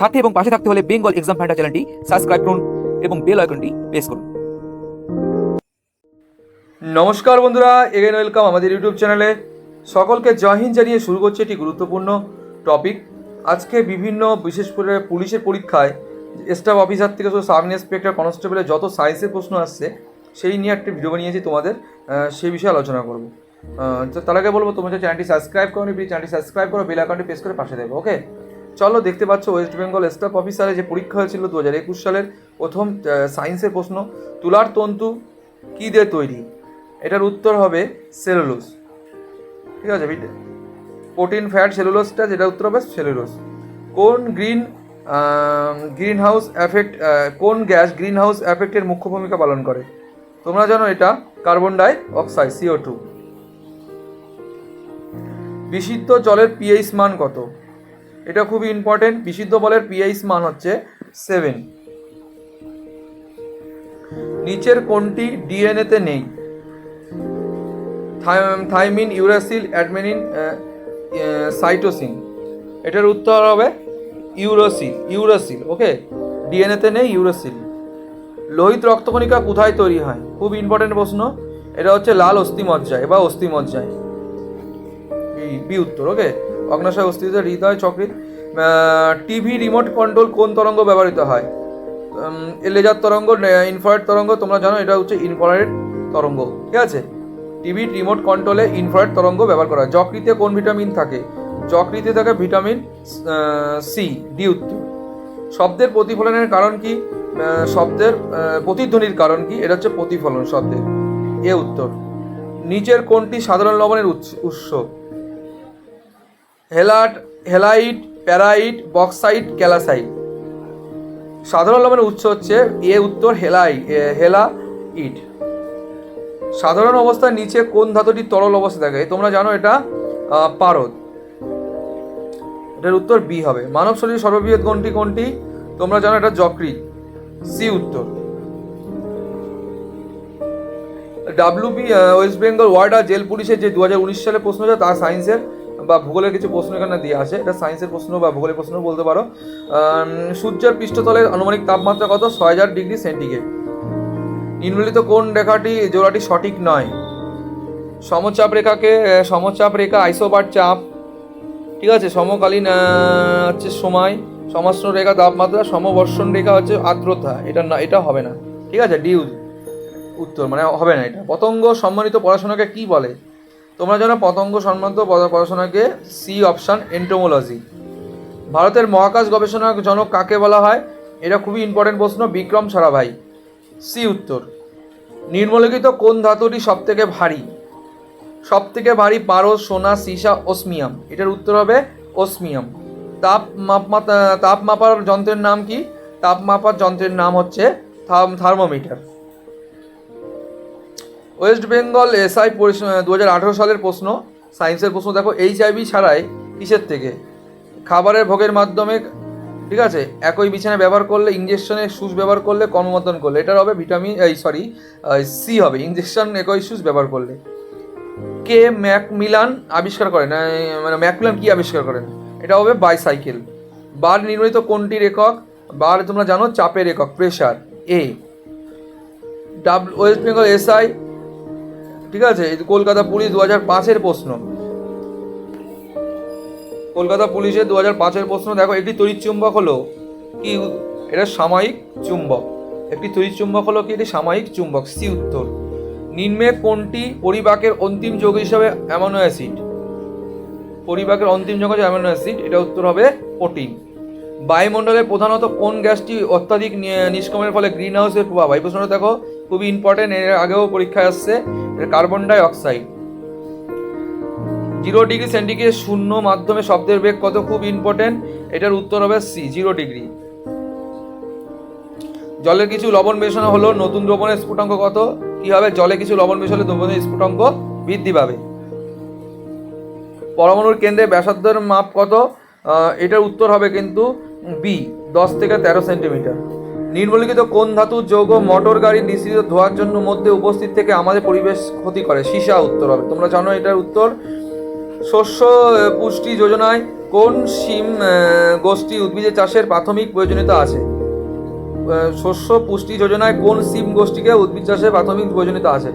সাথে এবং পাশে থাকতে হলে বেঙ্গল এক্সাম ফাইন্ডার চ্যানেলটি সাবস্ক্রাইব করুন এবং বেল আইকনটি প্রেস করুন। নমস্কার বন্ধুরা, এগেন ওয়েলকাম আমাদের ইউটিউব চ্যানেলে। সকলকে জয় হিন্দ জানিয়ে শুরু করছে একটি গুরুত্বপূর্ণ টপিক। আজকে বিভিন্ন বিশেষ করে পুলিশের পরীক্ষায় স্টাফ অফিসার থেকে শুধু সাব ইন্সপেক্টর, কনস্টেবলের যত সায়েন্সের প্রশ্ন আসছে সেই নিয়ে একটা ভিডিও বানিয়েছি তোমাদের, সেই বিষয়ে আলোচনা করবো। তো তার আগে বলবো, তোমরা চ্যানেলটি সাবস্ক্রাইব করো, প্লিজ চ্যানেলটি সাবস্ক্রাইব করো, বেল আইকনটি প্রেস করে পাশে দেবো। ওকে, চলো দেখতে পাচ্ছ ওয়েস্ট বেঙ্গল স্টাফ অফিসারে যে পরীক্ষা হয়েছিল 2021 সালের প্রথম সায়েন্সের প্রশ্ন, তুলার তন্তু কী দিয়ে তৈরি? এটার উত্তর হবে সেলুলোজ। ঠিক আছে, প্রোটিন, ফ্যাট, সেলুলোজটা, যেটা উত্তর হবে সেলুলোজ। কোন গ্রিন হাউস এফেক্ট, কোন গ্যাস গ্রিন হাউস এফেক্টের মুখ্য ভূমিকা পালন করে? তোমরা জানো এটা কার্বন ডাই অক্সাইড, CO2। বিশুদ্ধ জলের পিএইচ মান কত? এটা খুবই ইম্পর্টেন্ট। বিশুদ্ধ জলের পিএইচ মান হচ্ছে 7। নিচের কোনটি ডিএনএতে নেই? Thymine, uracil, adenine, cytosine. এটার উত্তর হবে ইউরাসিল। ওকে, ডিএনএতে নেই ইউরাসিল। লোহিত রক্তকণিকা কোথায় তৈরি হয়? খুব ইম্পর্টেন্ট প্রশ্ন। এটা হচ্ছে লাল অস্থিমজ্জায় বা অস্থিমজ্জায়, বি উত্তর। ওকে, অগ্নাশয়, অস্থিতে, হৃদয়, যকৃৎ। টিভি রিমোট কন্ট্রোল কোন তরঙ্গ ব্যবহৃত হয়? লেজার তরঙ্গ, ইনফ্রারেড তরঙ্গ। তোমরা জানো এটা হচ্ছে ইনফ্রারেড তরঙ্গ। ঠিক আছে, টিভি রিমোট কন্ট্রোলে ইনফ্রারেড তরঙ্গ ব্যবহার করা হয়। যকৃতে কোন ভিটামিন থাকে? যকৃতে থাকে ভিটামিন সি, ডি উত্তর। শব্দের প্রতিফলনের কারণ কি? শব্দের প্রতিধ্বনির কারণ কি? এটা হচ্ছে প্রতিফলন শব্দের, এ উত্তর। নিচের কোনটি সাধারণ লবণের উৎস? হেলাইট, প্যারাইট, বক্সাইট, ক্যালাসাইট। সাধারণ লবণের উৎস হচ্ছে এ উত্তর, হেলাইট। সাধারণ অবস্থায় নিচে কোন ধাতুটি তরল অবস্থায় থাকে? তোমরা জানো এটা পারদ। এটার উত্তর বি হবে। মানব শরীরের সর্ববৃহৎ গ্রন্থি কোনটি? তোমরা জানো এটা যকৃৎ, সি উত্তর। ডাব্লিউবি ওয়েস্ট বেঙ্গল ওয়ার্ড আর জেল পুলিশের যে 2019 সালে প্রশ্ন আছে, তার সায়েন্সের বা ভূগোলের কিছু প্রশ্ন এখানে দিয়ে আসে। এটা সায়েন্সের প্রশ্ন বা ভূগোলের প্রশ্ন বলতে পারো। সূর্যের পৃষ্ঠতলের আনুমানিক তাপমাত্রা কত? 6000 ডিগ্রি সেন্টিগ্রেড। নিম্নলিখিত কোন জোড়াটি সঠিক নয়? সমচাপ রেখা আইসোবার চাপ। ঠিক আছে, সমকালীন হচ্ছে সময়, সমাশ্র রেখা তাপমাত্রা, সমবর্ষণ রেখা হচ্ছে আর্দ্রতা। এটা হবে না। ঠিক আছে, ডি উত্তর, মানে হবে না এটা। পতঙ্গ সম্মানিত পড়াশোনাকে কি বলে? তোমরা জানো পতঙ্গ সম্মানিত পড়াশোনাকে সি অপশান, এন্টোমোলজি। ভারতের মহাকাশ গবেষণা জনক কাকে বলা হয়? এটা খুবই ইম্পর্টেন্ট প্রশ্ন, বিক্রম সারাভাই, সি উত্তর। নিম্নলিখিত কোন ধাতুটি সবথেকে ভারী? সবথেকে ভারী পারদ, সোনা, সীসা, ওসমিয়াম। এটার উত্তর হবে ওসমিয়াম। তাপ মাপার যন্ত্রের নাম কি? তাপ মাপার যন্ত্রের নাম হচ্ছে থার্মোমিটার। ওয়েস্ট বেঙ্গল এসআই 2018 সালের প্রশ্ন, সায়েন্সের প্রশ্ন। দেখো, HIV ছাড়াই কিসের থেকে? খাবারের ভোগের মাধ্যমে। ঠিক আছে, একই বিছানা ব্যবহার করলে, ইঞ্জেকশনের সুচ ব্যবহার করলে, কর্মবর্ধন করলে। এটার হবে সি হবে, ইঞ্জেকশন একই সুচ ব্যবহার করলে। কে ম্যাকমিলান আবিষ্কার করেন? মানে ম্যাকমিলান কি আবিষ্কার করেন? এটা হবে বাইসাইকেল। বার নির্ণীত কোনটির একক? বার তোমরা জানো চাপের একক, প্রেশার, এ। ওয়েস্ট বেঙ্গল এসআই, ঠিক আছে, কলকাতা পুলিশ 2005-এর প্রশ্ন। কলকাতা পুলিশের 2005-এর প্রশ্ন। দেখো, একটি তড়িৎ চুম্বক হলো কি? এটা সাময়িক চুম্বক। একটি তড়িৎ চুম্বক হলো কি? এটি সাময়িক চুম্বক, সি উত্তর। নিম্নে কোনটি পরিপাকের অন্তিম যৌগ হিসাবে অ্যামাইনো অ্যাসিড? পরিপাকের অন্তিম যৌগ হচ্ছে অ্যামাইনো অ্যাসিড। এটা উত্তর হবে প্রোটিন। বায়ুমণ্ডলে প্রধানত কোন গ্যাসটি অত্যাধিক নিষ্কাশনের ফলে গ্রিন হাউসের প্রভাব? এই প্রশ্নটা দেখো খুবই ইম্পর্টেন্ট, এর আগেও পরীক্ষায় আসছে। Carbon die oxide. 0 degree centigrade শূন্য মাধ্যমে শব্দের বেগ কত? খুব ইম্পর্টেন্ট, এটার উত্তর হবে সি, 0 ডিগ্রি। জলের কিছু লবণ মেশানো হলো নতুন দ্রবণের স্ফুটাঙ্ক কত? কি হবে? জলে কিছু লবণ মেশালে দ্রবণের স্ফুটাঙ্ক বৃদ্ধি পাবে। পরমাণুর কেন্দ্রে ব্যাসার্ধের মাপ কত? এটার উত্তর হবে কিন্তু বি, 10 থেকে 13 সেন্টিমিটার। নিম্নলিখিত কোন ধাতুর যৌগ মোটর গাড়ির নিঃসৃত ধোঁয়ার জন্য মধ্যে উপস্থিত থেকে আমাদের পরিবেশ ক্ষতি করে? সীসা উত্তর হবে। তোমরা জানো এটার উত্তর। শস্য পুষ্টি যোজনায় কোন শিম গোষ্ঠী উদ্ভিদের চাষের প্রাথমিক প্রয়োজনীয়তা আছে? শস্য পুষ্টি যোজনায় কোন সিম গোষ্ঠীকে উদ্ভিদ চাষের প্রাথমিক প্রয়োজনীয়তা আছে?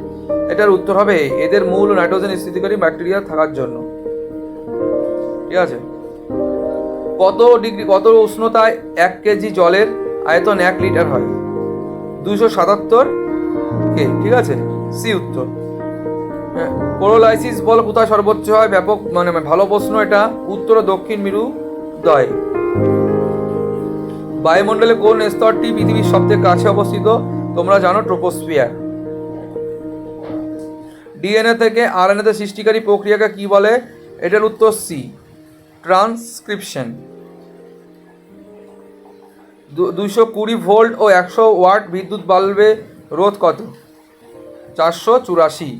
এটার উত্তর হবে এদের মূল নাইট্রোজেন স্থিতিকারী ব্যাকটেরিয়া থাকার জন্য। ঠিক আছে। কত উষ্ণতায় 1 কেজি জলের আয়তন 1 লিটার হয়? 277 কে। ঠিক আছে, সি উত্তর। কোরোলাইসিস বল কোথায় সর্বোচ্চ হয়? ব্যাপক ভালো প্রশ্ন এটা। উত্তর ও দক্ষিণ মেরুদয়। বায়ুমণ্ডলে কোন স্তরটি পৃথিবীর সবথেকে কাছে অবস্থিত? তোমরা জানো ট্রোপোস্ফিয়ার। ডিএনএ থেকে আরএনএ সৃষ্টিকারী প্রক্রিয়াকে কি বলে? এটার উত্তর সি, ট্রান্সক্রিপশন। 220 ভোল্ট ও 100 ওয়াট বিদ্যুৎ বাল্বে রোধ কত? 484।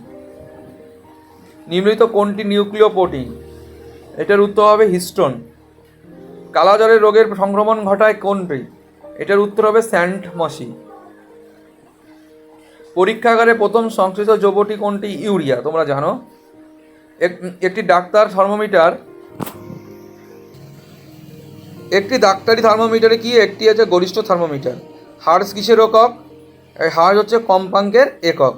নিম্নলিখিত কোনটি নিউক্লিয় প্রোটিন? এটার উত্তর হবে হিস্টোন। কালাজ্বরের রোগের সংক্রমণ ঘটায় কোনটি? এটার উত্তর হবে স্যান্ট মসি। পরীক্ষাগারে প্রথম সংশ্লিষ্ট যৌগটি কোনটি? ইউরিয়া। তোমরা জানো। একটি ডাক্তারি থার্মোমিটারে কি? একটি আছে গরিষ্ঠ থার্মোমিটার। হার্জ কিসের একক? হার্জ হচ্ছে কম্পাঙ্কের একক।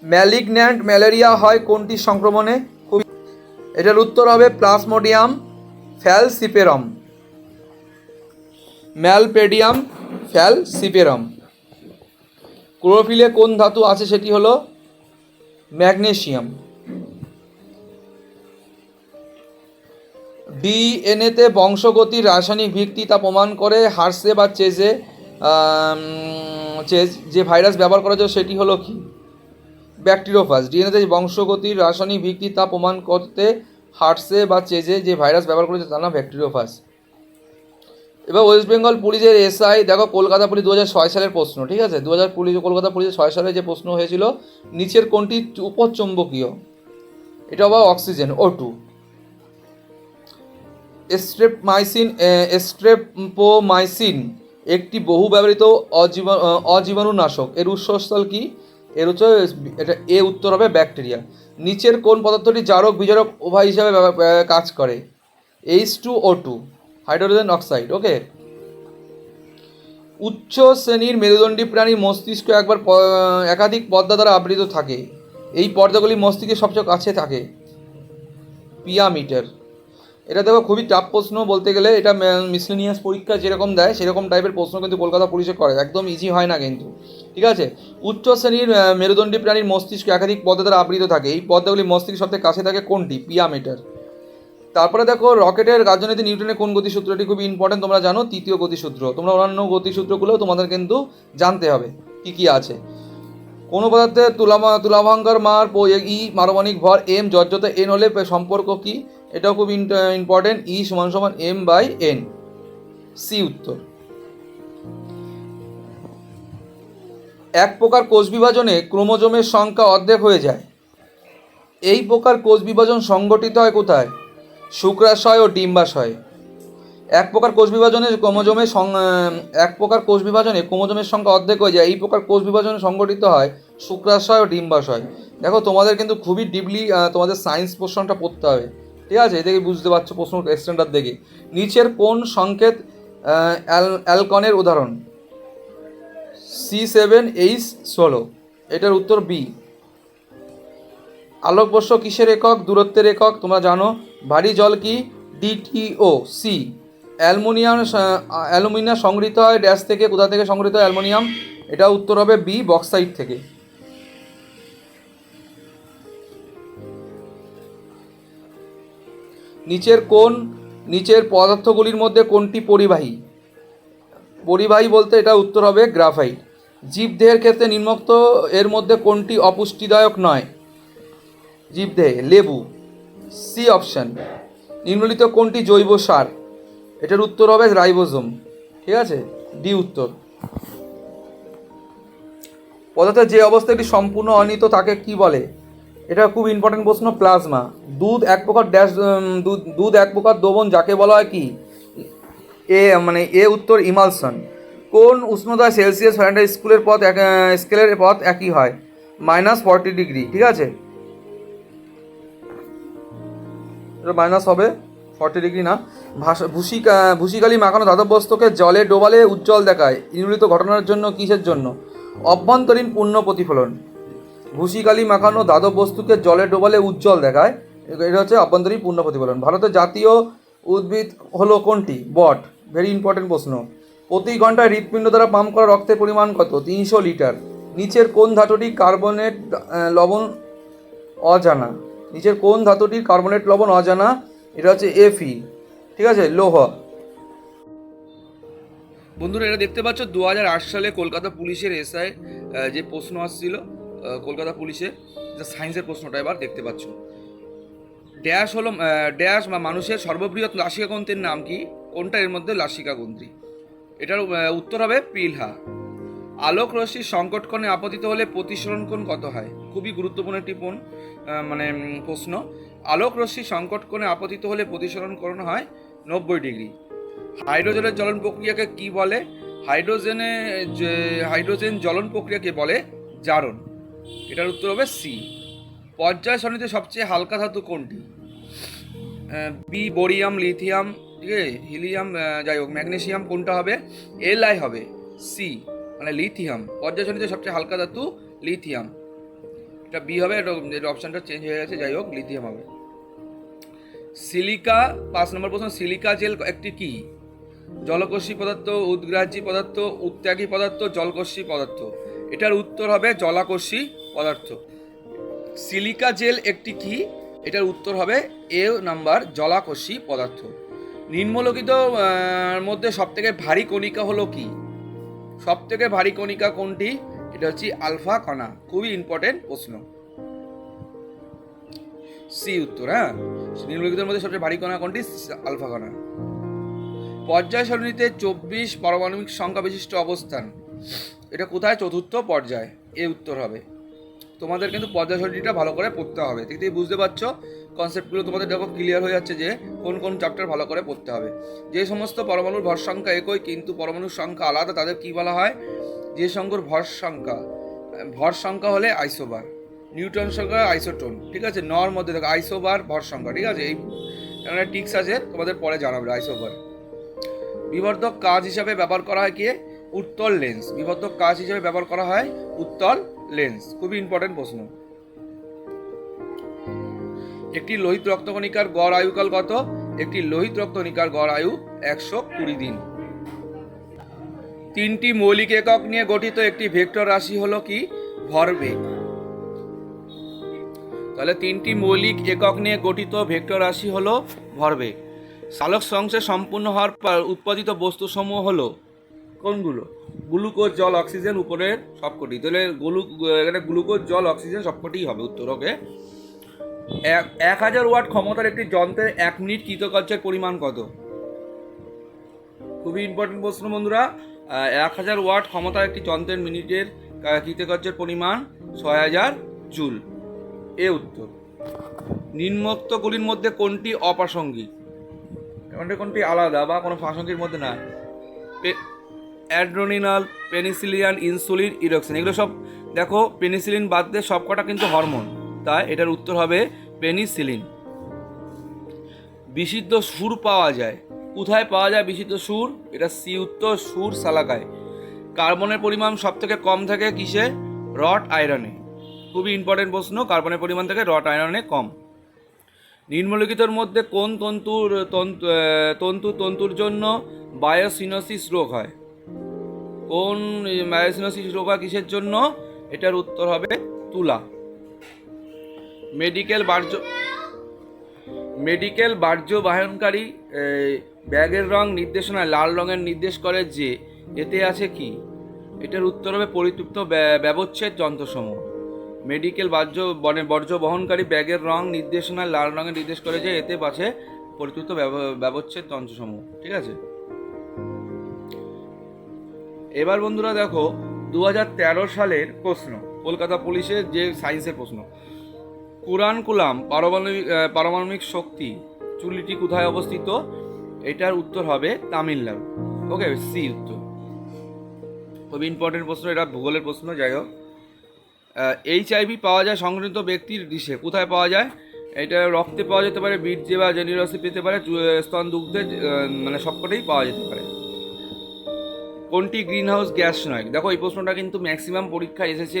ম্যালিগন্যান্ট ম্যালেরিয়া হয় কোনটি সংক্রমণে? এটার উত্তর হবে প্লাজমোডিয়াম ফ্যালসিপেরাম। ম্যালপেডিয়াম ফ্যালসিপেরাম। ক্লোরোফিলে কোন ধাতু আছে? সেটি হলো ম্যাগনেসিয়াম। ডিএনএতে বংশগতির রাসায়নিক ভিত্তি তা প্রমাণ করে হার্সে বা চেজ যে ভাইরাস ব্যবহার করা যায় সেটি হলো কি? ব্যাকটেরিওফাজ। ডিএনএতে বংশগতির রাসায়নিক ভিত্তি তা প্রমাণ করতে হার্সে বা চেজে যে ভাইরাস ব্যবহার করেছে তার নাম ব্যাকটেরিওফাজ। এবার ওয়েস্ট বেঙ্গল পুলিশের এসআই দেখো, কলকাতা পুলিশ 2006 সালের প্রশ্ন। ঠিক আছে, কলকাতা পুলিশের 6 সালে যে প্রশ্ন হয়েছিল, নিচের কোনটি উপচুম্বকীয়? এটা আবার অক্সিজেন, O2। স্ট্রেপটোমাইসিন একটি বহু ব্যবহৃত অজীবাণুনাশক। এর উৎসস্থল কি? এর হচ্ছে এটা এ উত্তর হবে ব্যাকটেরিয়া। নিচের কোন পদার্থটি জারক বিজারক উভয় হিসাবে কাজ করে? H2O2, hydrogen oxide. ওকে। উচ্চ শ্রেণীর মেরুদণ্ডী প্রাণীর মস্তিষ্ক একাধিক পর্দা দ্বারা আবৃত থাকে। এই পর্দাগুলি মস্তিষ্কের সবচেয়ে কাছে থাকে। পিয়ামিটার। এটা দেখো খুবই টাফ প্রশ্ন বলতে গেলে। এটা মিসলেনিয়াস পরীক্ষা যেরকম দেয় সেরকম টাইপের প্রশ্ন কিন্তু কলকাতা পুলিশে করে, একদম ইজি হয় না কিন্তু। ঠিক আছে। উচ্চ শ্রেণীর মেরুদণ্ডী প্রাণীর মস্তিষ্ক একাধিক পর্দা দ্বারা আবৃত থাকে। এই পর্দাগুলি মস্তিষ্কের সবথেকে কাছে থাকে কোনটি? পিয়ামিটার। তারপরে দেখো রকেটের কার্যনীতি নিউটনের কোন গতিসূত্রটি খুবই ইম্পর্টেন্ট? তোমরা জানো তৃতীয় গতিসূত্র। তোমরা অন্যান্য গতিসূত্রগুলো তোমাদের কিন্তু জানতে হবে কি কি আছে। কোনো পদার্থের তুলাভাঙ্গার মার ই পারমাণবিক ভর m যত n হলে সম্পর্ক কি? এটাও খুব ইম্পর্টেন্ট। E = m/n। সি উত্তর। এক প্রকার কোষ বিভাজনে ক্রোমোজোমের সংখ্যা অর্ধেক হয়ে যায়। এই প্রকার কোষ বিভাজন সংঘটিত হয় কোথায়? শুক্রাশয় ও ডিম্বাশয়ে। এক প্রকার কোষ বিভাজনে ক্রোমোজোমের সংখ্যা অর্ধেক হয়ে যায়। এই প্রকার কোষ বিভাজনে সংঘটিত হয় শুক্রাশয় ও ডিম্বাশয়। দেখো তোমাদের কিন্তু খুবই ডিপলি তোমাদের সায়েন্স পোর্শনটা পড়তে হবে। ঠিক আছে, এদিকে বুঝতে পারছো প্রশ্ন স্ট্যান্ডার্ড দেখে। নিচের কোন সংকেত অ্যালকনের উদাহরণ? C7H16। এটার উত্তর বি। আলোকবর্ষ কিসের একক? দূরত্বের একক। তোমরা জানো। ভারী জল কি? DTO। সি। অ্যালুমিনিয়াম সংগৃহীত হয় ড্যাশ থেকে। কোথা থেকে সংগৃহীত হয় অ্যালুমিনিয়াম? এটা উত্তর হবে বি, বক্সাইট থেকে। নিচের পদার্থগুলির মধ্যে কোনটি পরিবাহী? বলতে এটা উত্তর হবে গ্রাফাইট। জীবদেহের ক্ষেত্রে নিম্নোক্ত এর মধ্যে কোনটি অপুষ্টিদায়ক নয়? জীবদেহে লেবু। C option. নিম্নলিখিত কোনটি জৈব সার? এটার উত্তর হবে রাইবোজোম। ঠিক আছে, ডি উত্তর। পদার্থের যে অবস্থায় এটি সম্পূর্ণ অনিহিত তাকে কি বলে? এটা খুব ইম্পর্টেন্ট প্রশ্ন। প্লাজমা। দুধ এক প্রকার দ্রবণ যাকে বলা হয় কি? এ উত্তর ইমালশন। কোন উষ্ণতায় সেলসিয়াস ফারেনহাইট স্কেলের পথ একই হয়? -40 ডিগ্রি। ঠিক আছে, এটা মাইনাস হবে। 40 ডিগ্রি না। ভূষিকালি মাখানো ধাতব বস্তুকে জলে ডোবালে উজ্জ্বল দেখায়, নিম্নলিখিত ঘটনার জন্য কিসের জন্য? অভ্যন্তরীণ পূর্ণ প্রতিফলন। ভূষিকালি মাখানো ধাতব বস্তুকে জলে ডোবালে উজ্জ্বল দেখায়, এটা হচ্ছে অভ্যন্তরীণ পূর্ণ প্রতিফলন। ভারতের জাতীয় উদ্ভিদ হলো কোনটি? বট। ভেরি ইম্পর্টেন্ট প্রশ্ন। প্রতি ঘন্টায় হৃৎপিণ্ড দ্বারা পাম্প করা রক্তের পরিমাণ কত? 300 লিটার। নিচের কোন ধাতুটি কার্বনেট লবণ অজানা? নিচের কোন ধাতুটির কার্বনেট লবণ অজানা? এটা হচ্ছে Fe, ঠিক আছে, লৌহ। বন্ধুরা, এটা দেখতে পাচ্ছ 2008 সালে কলকাতা পুলিশের এসআই যে প্রশ্ন আসছিল কলকাতা পুলিশে, যে সায়েন্সের প্রশ্নটা এবার দেখতে পাচ্ছ। ড্যাশ হলো ড্যাশ বা মানুষের সর্ববৃহৎ লাসিকা গ্রন্থির নাম কি? কোনটা এর মধ্যে লাসিকা গ্রন্থি? এটার উত্তর হবে পিলহা। আলোক রশ্মির সংকটকোণে আপতিত হলে প্রতিসরণ কোণ কত হয়? খুবই গুরুত্বপূর্ণ একটি প্রশ্ন। আলোক রশ্মির সংকটকোণে আপতিত হলে প্রতিসরণ কোণ হয় 90 ডিগ্রি। হাইড্রোজেনের জ্বলন প্রক্রিয়াকে কি বলে? হাইড্রোজেন জ্বলন প্রক্রিয়াকে বলে জারণ। এটার উত্তর হবে সি। পর্যায় সারণীতে সবচেয়ে হালকা ধাতু কোনটি? বি বোরিয়াম, লিথিয়াম, ঠিক আছে, হিলিয়াম, যাই হোক, ম্যাগনেসিয়াম। কোনটা হবে? Li হবে। সি মানে লিথিয়াম। পর্যায় সারণীতে সবচেয়ে হালকা ধাতু লিথিয়াম। এটা বি হবে, এটা অপশানটা চেঞ্জ হয়ে গেছে, যাই হোক, লিথিয়াম হবে। সিলিকা, 5 নম্বর প্রশ্ন, সিলিকা জেল একটি কি? জলকোষী পদার্থ, উদ্গ্রাহী পদার্থ, উত্যাগী পদার্থ, জলকোষী পদার্থ। এটার উত্তর হবে জলাকোষী পদার্থ। সিলিকা জেল একটি কি? এটার উত্তর হবে এ নাম্বার, জলাকোষী পদার্থ। নিম্নলিখিত মধ্যে সবথেকে ভারী কণিকা হলো কি? সবথেকে ভারী কণিকা কোনটি? এটা হচ্ছে আলফা কণা। খুবই ইম্পর্টেন্ট প্রশ্ন। সি উত্তর। হ্যাঁ, নিম্নলিখিতের মধ্যে সবচেয়ে ভারী কণা কোনটি? আলফা কণা। পর্যায় সারণীতে 24 পারমাণবিক সংখ্যা বিশিষ্ট অবস্থান, এটা কোথায়? চতুর্থ পর্যায়। এ উত্তর হবে। তোমাদের কিন্তু পর্যায় সারণীটা ভালো করে পড়তে হবে। ঠিক থেকে বুঝতে পারছো কনসেপ্টগুলো তোমাদের দেখো ক্লিয়ার হয়ে যাচ্ছে যে কোন কোন চ্যাপ্টার ভালো করে পড়তে হবে। যে সমস্ত পরমাণুর ভর সংখ্যা একই কিন্তু পরমাণুর সংখ্যা আলাদা, তাদের কি বলা হয়? যে সংখ্যার ভর সংখ্যা হলে আইসোবার, নিউটন সংখ্যা আইসোটোন, ঠিক আছে। নর মধ্যে দেখো আইসোবার ভর সংখ্যা, ঠিক আছে। এই টিক্স আছে, তোমাদের পরে জানাবে আইসোবার। বিবর্ধক কাজ হিসাবে ব্যবহার করা হয় কি? উত্তল লেন্স। বিবর্ধক কাজ হিসাবে ব্যবহার করা হয় উত্তল লেন্স। খুবই ইম্পর্টেন্ট প্রশ্ন। একটি লোহিত রক্তকণিকার গড় আয়ুকাল কত? একটি লোহিত রক্তকণিকার গড় আয়ু 120 দিন। 3টি মৌলিক একক নিয়ে গঠিত একটি ভেক্টর রাশি হলো কি? ভরবেগ। তাহলে 3টি মৌলিক একক নিয়ে গঠিত ভেক্টর রাশি হলো ভরবেগ। সালোক সংশ্লেষ সম্পূর্ণ হওয়ার পর উৎপাদিত বস্তুসমূহ হলো কোনগুলো? গ্লুকোজ, জল, অক্সিজেন, উপরের সবকটি। তাহলে এখানে গ্লুকোজ, জল, অক্সিজেন সবকটিই হবে উত্তর। ওকে। 1000 ওয়াট ক্ষমতার একটি যন্ত্রের 1 মিনিট কৃতকার্যের পরিমাণ কত? খুবই ইম্পর্টেন্ট প্রশ্ন বন্ধুরা। 1000 ওয়াট ক্ষমতার একটি যন্ত্রের মিনিটের কৃতকার্যের পরিমাণ 6000 জুল। এ উত্তর। নিম্নোক্তগুলির মধ্যে কোনটি অপ্রাসঙ্গিক? কোনটি আলাদা বা কোনো প্রাসঙ্গিকের মধ্যে না? অ্যাড্রেনাল, পেনিসিলিন, ইনসুলিন, ইরক্সিন, এগুলো সব দেখো পেনিসিলিন বাদ দিয়ে সবকটা কিন্তু হরমোন, তাই এটার উত্তর হবে পেনিসিলিন। বিশুদ্ধ সুর পাওয়া যায় কোথায়? পাওয়া যায় বিশুদ্ধ সুর? এটা সি উত্তর, সুর শালাকায়। কার্বনের পরিমাণ সব থেকে কম থাকে কিসে? রট আয়রনে। খুবই ইম্পর্টেন্ট প্রশ্ন। কার্বনের পরিমাণ থাকে রট আয়রনে কম। নিম্নলিখিতের মধ্যে কোন তন্তুর জন্য বায়োসিনোসিস রোগ হয়? কোন বায়োসিনোসিস রোগ হয় কিসের জন্য? এটার উত্তর হবে তুলা। মেডিকেল বাহ্য বাহনকারী ব্যাগের রং নির্দেশনায় লাল রঙের নির্দেশ করে যে এতে আছে কি? এটার উত্তর হবে পরিতৃপ্ত ব্যবচ্ছেদ যন্ত্রসমূহ। মেডিকেল বর্জ্য বহনকারী ব্যাগের রং নির্দেশনায় লাল রঙের নির্দেশ করে যে এতে আছে পরিতৃপ্ত ব্যবচ্ছেদ যন্ত্রসমূহ, ঠিক আছে। এবার বন্ধুরা দেখো 2013 সালের প্রশ্ন, কলকাতা পুলিশের যে সায়েন্সের প্রশ্ন। কুরানকুলাম পারমাণবিক শক্তি চুল্লিটি কোথায় অবস্থিত? এটার উত্তর হবে তামিলনাড়ু। ওকে, সি উত্তর। খুবই ইম্পর্টেন্ট প্রশ্ন, এটা ভূগোলের প্রশ্ন। যাই হোক, HIV পাওয়া যায় সংক্রমিত ব্যক্তির ডিশে। কোথায় পাওয়া যায়? এটা রক্তে পাওয়া যেতে পারে, বীর্যে বা জেনিরসে পেতে পারে, স্তন দুগ্ধে, মানে সবকটাই পাওয়া যেতে পারে। কোনটি গ্রিন হাউস গ্যাস নয়? দেখো এই প্রশ্নটা কিন্তু ম্যাক্সিমাম পরীক্ষায় এসেছে,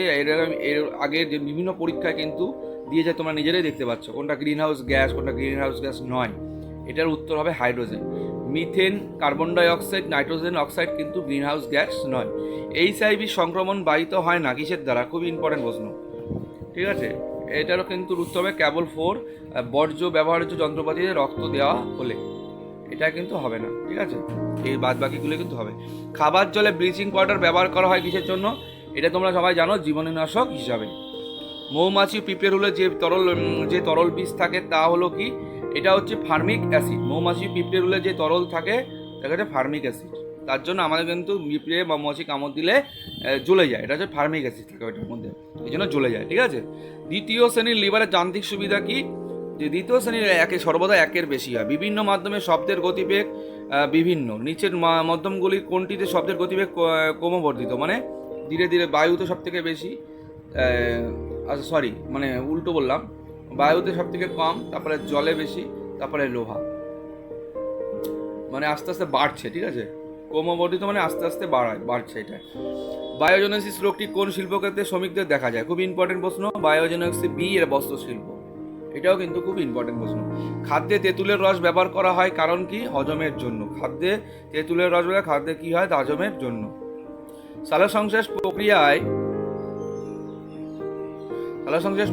এর আগে যে বিভিন্ন পরীক্ষায় কিন্তু দিয়ে যায়, তোমরা নিজেরাই দেখতে পাচ্ছ কোনটা গ্রিন হাউস গ্যাস, কোনটা গ্রিন হাউস গ্যাস নয়। এটার উত্তর হবে hydrogen. Methane, carbon die oxide, nitrogen oxide কিন্তু গ্রিন হাউস গ্যাস নয়। এইচআইভি সংক্রমণ বাহিত হয় না কিসের দ্বারা? খুবই ইম্পর্টেন্ট প্রশ্ন, ঠিক আছে। এটারও কিন্তু উত্তর হবে কেবল 4 বর্জ্য ব্যবহার্য যন্ত্রপাতিতে রক্ত দেওয়া হলে। এটা কিন্তু হবে না, ঠিক আছে। এই বাদ বাকিগুলো কিন্তু হবে। খাবার জলে ব্লিচিং পাউডার ব্যবহার করা হয় কিসের জন্য? এটা তোমরা সবাই জানো, জীবাণুনাশক হিসাবে। মৌমাছি পিঁপড়ে হলে যে তরল বীজ থাকে তা হলো কি? এটা হচ্ছে ফার্মিক অ্যাসিড। মৌমাছি পিঁপড়ে হলে যে তরল থাকে সেটা হচ্ছে ফার্মিক অ্যাসিড। তার জন্য আমাদের কিন্তু পিঁপড়ে বা মৌমাছি কামড় দিলে জ্বলে যায়, এটা হচ্ছে ফার্মিক অ্যাসিড থাকে ওইটার মধ্যে, এই জন্য জ্বলে যায়, ঠিক আছে। দ্বিতীয় শ্রেণীর লিভারের যান্ত্রিক সুবিধা কি? যে দ্বিতীয় শ্রেণীর সর্বদা একের বেশি হয়। বিভিন্ন মাধ্যমে শব্দের গতিবেগ বিভিন্ন। নিচের মাধ্যমগুলির কোনটিতে শব্দের গতিবেগ ক্রমবর্ধিত? মানে ধীরে ধীরে। বায়ুতে সব থেকে বেশি, আচ্ছা সরি, মানে উল্টো বললাম, বায়ুতে সব থেকে কম, তারপরে জলে বেশি, তারপরে লোহা, মানে আস্তে আস্তে বাড়ছে, ঠিক আছে। ক্রমবর্ধিত মানে আস্তে আস্তে বাড়ছে এটা। বায়োজেনেসিস রোগটি কোন শিল্পক্ষেত্রে শ্রমিকদের দেখা যায়? খুব ইম্পর্টেন্ট প্রশ্ন। বায়োজেনেসিস বি এর বস্ত্র শিল্প, এটাও কিন্তু খুব ইম্পর্টেন্ট প্রশ্ন। খাদ্যে তেঁতুলের রস ব্যবহার করা হয় কারণ কি? হজমের জন্য। খাদ্যে তেঁতুলের রস ব্যবহার খাদ্যে কি হয়? হজমের জন্য। সালোকসংশ্লেষ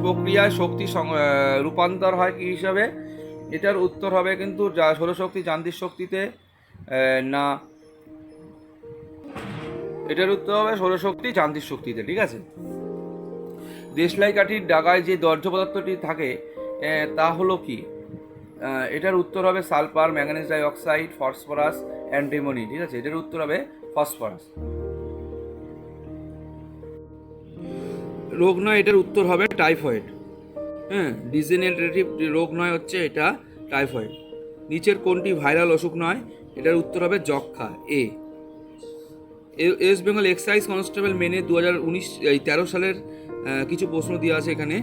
প্রক্রিয়ায় শক্তি রূপান্তর হয় কি হিসাবে? এটার উত্তর হবে কিন্তু সৌরশক্তি যান্ত্রিক শক্তিতে না, এটার উত্তর হবে সৌরশক্তি যান্ত্রিক শক্তিতে, ঠিক আছে। দেশলাই কাঠির ডাগায় যে বর্জ্য পদার্থটি থাকে তা হলো কি? এটার উত্তর হবে sulphur, manganese die oxide, phosphorus, antimony, ঠিক আছে। এটার উত্তর হবে ফসফরাস। রোগ নয়, এটার উত্তর হবে টাইফয়েড। হ্যাঁ, ডিজেনারেটিভ রোগ নয় হচ্ছে এটা টাইফয়েড। নিচের কোনটি ভাইরাল অসুখ নয়? এটার উত্তর হবে যক্ষ্মা, এ। ওয়েস্ট বেঙ্গল এক্সাইজ কনস্টেবল মেনে 2013 সালের কিছু প্রশ্ন দেওয়া আছে এখানে,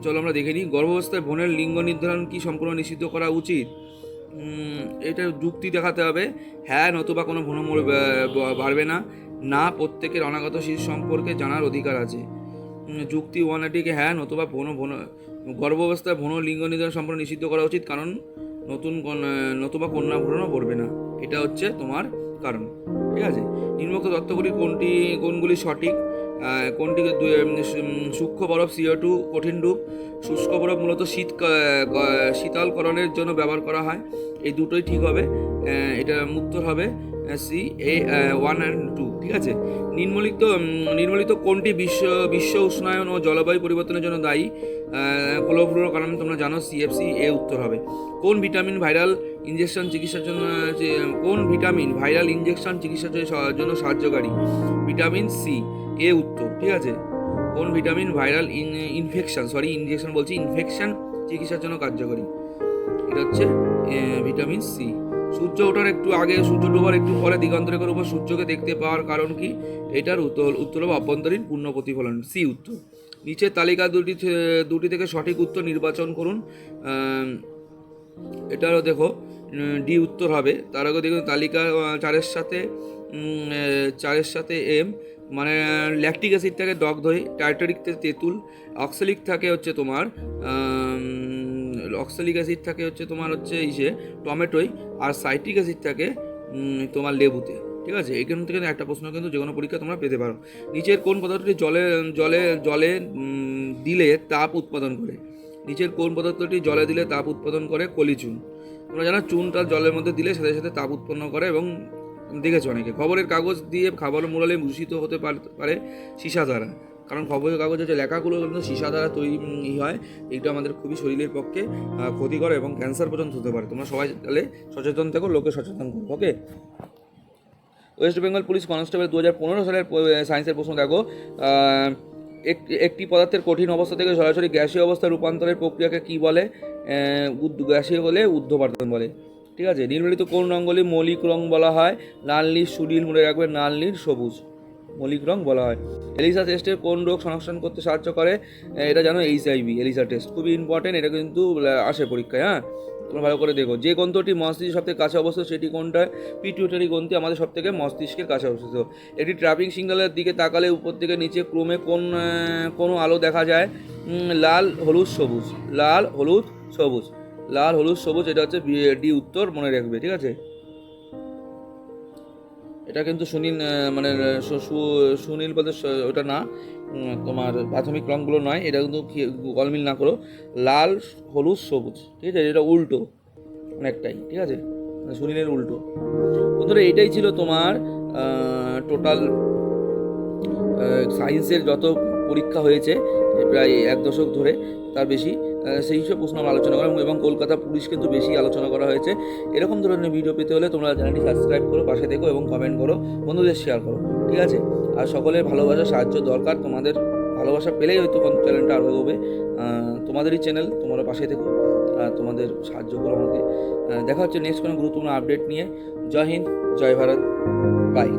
চলো আমরা দেখে নিই। গর্ভাবস্থায় বোনের লিঙ্গ নির্ধারণ কি সম্পূর্ণ নিষিদ্ধ করা উচিত? এটা যুক্তি দেখাতে হবে। হ্যাঁ, নতুবা কোনো ভ্রূণ বাড়বে না। না, প্রত্যেকের অনাগত শিশু সম্পর্কে জানার অধিকার আছে। যুক্তি 180 হ্যাঁ, নতুবা গর্ভাবস্থায় ভ্রূণ লিঙ্গ নির্ধারণ সম্পূর্ণ নিষিদ্ধ করা উচিত, কারণ নতুবা কন্যা ভ্রূণও পড়বে না। এটা হচ্ছে তোমার কারণ, ঠিক আছে। নিম্নোক্ত তথ্যগুলি কোনগুলি সঠিক? কোনটিকে সূক্ষ্ম বরফ CO2 কঠিন রূপ, শুষ্ক বরফ মূলত শীতলকরণের জন্য ব্যবহার করা হয়। এই দুটোই ঠিক হবে। এটা উত্তর হবে সি, A 1 and 2, ঠিক আছে। নিম্নলিখিত কোনটি বিশ্ব উষ্ণায়ন ও জলবায়ু পরিবর্তনের জন্য দায়ী? ক্লোরোফ্লোরোকার্বন তোমরা জানো, CFC, এ উত্তর হবে। কোন ভিটামিন ভাইরাল ইনজেকশন চিকিৎসার জন্য সাহায্যকারী? ভিটামিন সি, এ উত্তর, ঠিক আছে। কোন ভিটামিন ভাইরাল ইনফেকশন চিকিৎসার জন্য কার্যকরী? এটা হচ্ছে ভিটামিন সি। সূর্য ওঠার একটু আগে, সূর্য ডোবার একটু পরে দিগন্তরেখার উপর সূর্যকে দেখতে পাওয়ার কারণ কি? এটার উত্তর হবে অভ্যন্তরীণ পূর্ণ প্রতিফলন, সি উত্তর। নিচের তালিকা দুটি থেকে সঠিক উত্তর নির্বাচন করুন। এটারও দেখো ডি উত্তর হবে। তার আগে দেখুন তালিকা 4-এর সাথে এম, মানে ল্যাকটিক অ্যাসিড থাকে টক দই, টাইটারিক থেকে তেঁতুল, অক্সালিক থাকে হচ্ছে তোমার টমেটোই, আর সাইট্রিক অ্যাসিড থাকে তোমার লেবুতে, ঠিক আছে। এখান থেকে একটা প্রশ্ন কিন্তু যে কোনো পরীক্ষা তোমরা পেতে পারো। নিচের কোন পদার্থটি জলে দিলে তাপ উৎপাদন করে? নিচের কোন পদার্থটি জলে দিলে তাপ উৎপাদন করে? কলিচুন। তোমরা জানো চুনটা জলের মধ্যে দিলে সাথে সাথে তাপ উৎপন্ন করে, এবং দেখেছো অনেকে। খবরের কাগজ দিয়ে খাবার মোড়ালে দূষিত হতে পারে সীসা দ্বারা, কারণ খবরের কাগজে যে লেখাগুলো কিন্তু সীসা দ্বারা তৈরি হয়। এটা আমাদের খুবই শরীরের পক্ষে ক্ষতিকর এবং ক্যান্সার পর্যন্ত হতে পারে। তোমরা সবাই তাহলে সচেতন থেকো, লোকে সচেতন করো, ওকে। ওয়েস্ট বেঙ্গল পুলিশ কনস্টেবল 2015 সালের সায়েন্সের প্রশ্ন দেখো। একটি পদার্থের কঠিন অবস্থা থেকে সরাসরি গ্যাসীয় অবস্থায় রূপান্তরের প্রক্রিয়াকে কি বলে? গ্যাসীয় বলে ঊর্ধ্বপাতন বলে, ঠিক আছে। নিম্নলিখিত কোন রঙগুলি মৌলিক রং বলা হয়? লাল, নীল, সুনীল, মনে রাখবে লাল, নীল, সবুজ। মৌলিক রং বলা হয়। এলিসা টেস্টের কোন রোগ শনাক্ত করতে সাহায্য করে? এটা জানো, এইচআইভি। এলিসা টেস্ট খুবই ইম্পর্টেন্ট, এটা কিন্তু আসে পরীক্ষায়। হ্যাঁ, তোমরা ভালো করে দেখো। যে গ্রন্থটি মস্তিষ্কের সবথেকে কাছে অবস্থিত সেটি কোনটা? পিটুইটারি গ্রন্থি আমাদের সবথেকে মস্তিষ্কের কাছে অবস্থিত। একটি ট্রাফিক সিগন্যালের দিকে তাকালে উপর থেকে নিচে ক্রমে কোনো আলো দেখা যায়? লাল, হলুদ, সবুজ। লাল, হলুদ, সবুজ। লাল, হলুদ, সবুজ, এটা হচ্ছে ডি উত্তর, মনে রাখবে, ঠিক আছে? এটা কিন্তু সুনীল মানে সুনীল বলতে ওটা না, তোমার প্রাথমিক রঙগুলো নয়, এটা কিন্তু গলমিল না করো। লাল, হলুদ, সবুজ, ঠিক আছে? এটা উল্টো অনেকটাই, ঠিক আছে? মানে সুনীলের উল্টো। বন্ধুরা, এইটাই ছিল তোমার টোটাল সায়েন্সের যত পরীক্ষা হয়েছে প্রায় 1 দশক ধরে, তার বেশি, সেই সব প্রশ্ন আমরা আলোচনা করা, এবং কলকাতা পুলিশ কিন্তু বেশি আলোচনা করা হয়েছে। এরকম ধরনের ভিডিও পেতে হলে তোমরা চ্যানেলটি সাবস্ক্রাইব করো, পাশে থেকো এবং কমেন্ট করো, বন্ধুদের শেয়ার করো, ঠিক আছে? আর সকলের ভালোবাসা, সাহায্য দরকার। তোমাদের ভালোবাসা পেলেই হয়তো চ্যানেলটা আরও এগোবে। তোমাদেরই চ্যানেল, তোমরা পাশে থেকো, তোমাদের সাহায্য করো আমাকে। দেখা হচ্ছে নেক্সট কোনো গুরুত্বপূর্ণ আপডেট নিয়ে। জয় হিন্দ, জয় ভারত, বাই।